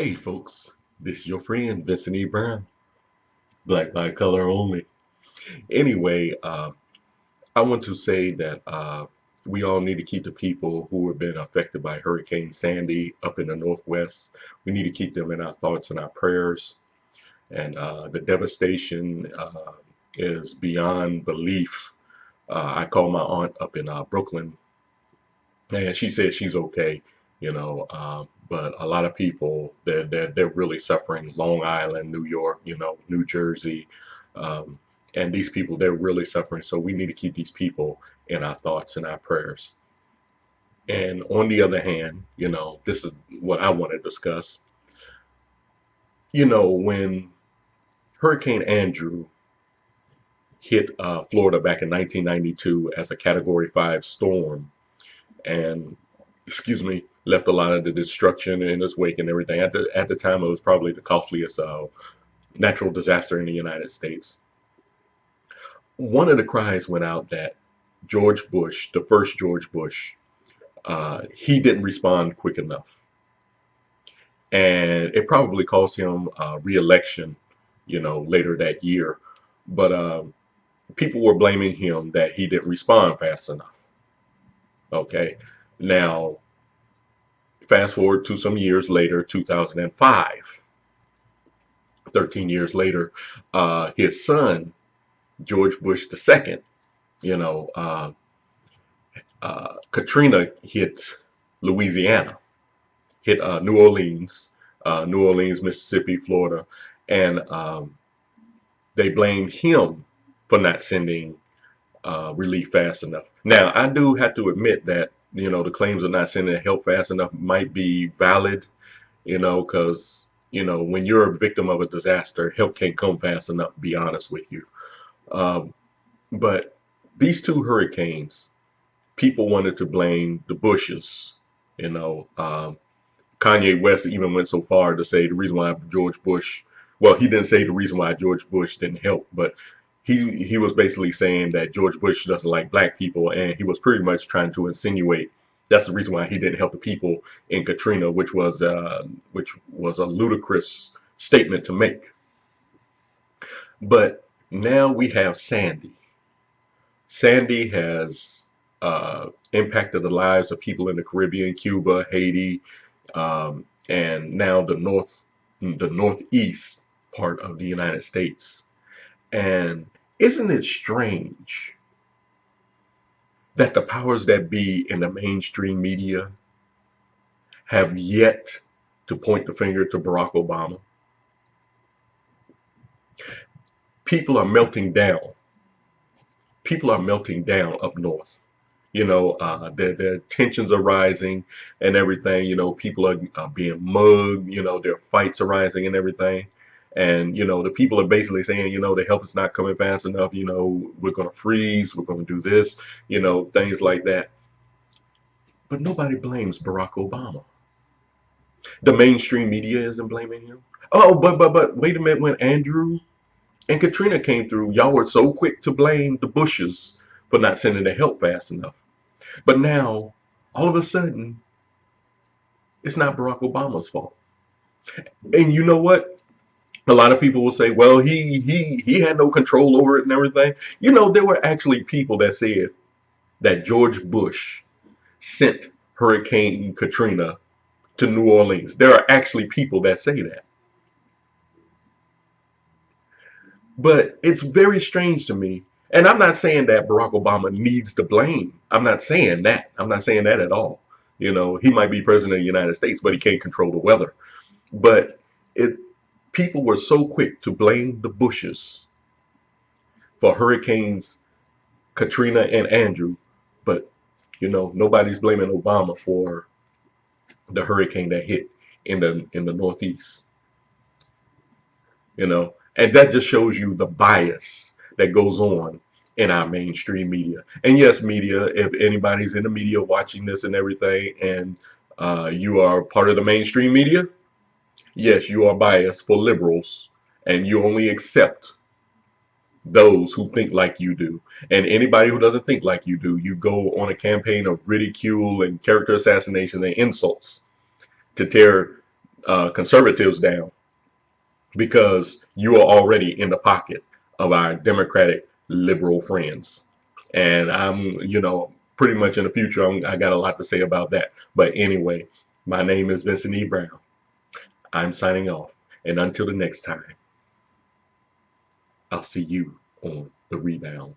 Hey folks, this is your friend Vincent E. Brown, black by color only. Anyway, I want to say that we all need to keep the people who have been affected by Hurricane Sandy up in the Northwest. We need to keep them in our thoughts and our prayers. And the devastation is beyond belief. I called my aunt up in Brooklyn, and she said she's okay, but a lot of people they're really suffering. Long Island, New York, New Jersey, um, and these people they're really suffering. So we need to keep these people in our thoughts and our prayers. And on the other hand, this is what I want to discuss. When Hurricane Andrew hit Florida back in 1992 as a Category 5 storm, and left a lot of the destruction in its wake and everything. At the time, it was probably the costliest natural disaster in the United States. One of the cries went out that George Bush, the first George Bush, he didn't respond quick enough, and it probably cost him re-election, later that year. But people were blaming him that he didn't respond fast enough. Okay, now fast forward to some years later, 2005. 13 years later, his son, George Bush II, you know, uh, Katrina hit Louisiana, hit New Orleans, Mississippi, Florida, and they blamed him for not sending relief fast enough. Now, I do have to admit that, the claims of not sending help fast enough might be valid, because, when you're a victim of a disaster, help can't come fast enough, to be honest with you. Um, but these two hurricanes, people wanted to blame the Bushes. You know, um, Kanye West even went so far to say the reason why George Bush, well, he didn't say the reason why George Bush didn't help, but he was basically saying that George Bush doesn't like black people, and he was pretty much trying to insinuate that's the reason why he didn't help the people in Katrina, which was a ludicrous statement to make. But now we have Sandy. Sandy has impacted the lives of people in the Caribbean, Cuba, Haiti, and now the northeast part of the United States. And isn't it strange that the powers that be in the mainstream media have yet to point the finger to Barack Obama? People are melting down. People are melting down up north. Their tensions are rising and everything. People are being mugged. Their fights are rising and everything. And the people are basically saying, the help is not coming fast enough. We're going to freeze. We're going to do this. Things like that. But nobody blames Barack Obama. The mainstream media isn't blaming him. Oh, but wait a minute. When Andrew and Katrina came through, y'all were so quick to blame the Bushes for not sending the help fast enough. But now, all of a sudden, it's not Barack Obama's fault. And you know what? A lot of people will say, well, he had no control over it and everything. There were actually people that said that George Bush sent Hurricane Katrina to New Orleans. There are actually people that say that. But it's very strange to me. And I'm not saying that Barack Obama needs the blame. I'm not saying that. I'm not saying that at all. He might be president of the United States, but he can't control the weather. But it people were so quick to blame the Bushes for hurricanes Katrina and Andrew, but nobody's blaming Obama for the hurricane that hit in the Northeast. And that just shows you the bias that goes on in our mainstream media. And yes, media, if anybody's in the media watching this and everything, and you are part of the mainstream media, yes, you are biased for liberals, and you only accept those who think like you do. And anybody who doesn't think like you do, you go on a campaign of ridicule and character assassination and insults to tear conservatives down because you are already in the pocket of our Democratic liberal friends. And pretty much in the future, I got a lot to say about that. But anyway, my name is Vincent E. Brown. I'm signing off. And until the next time, I'll see you on the rebound.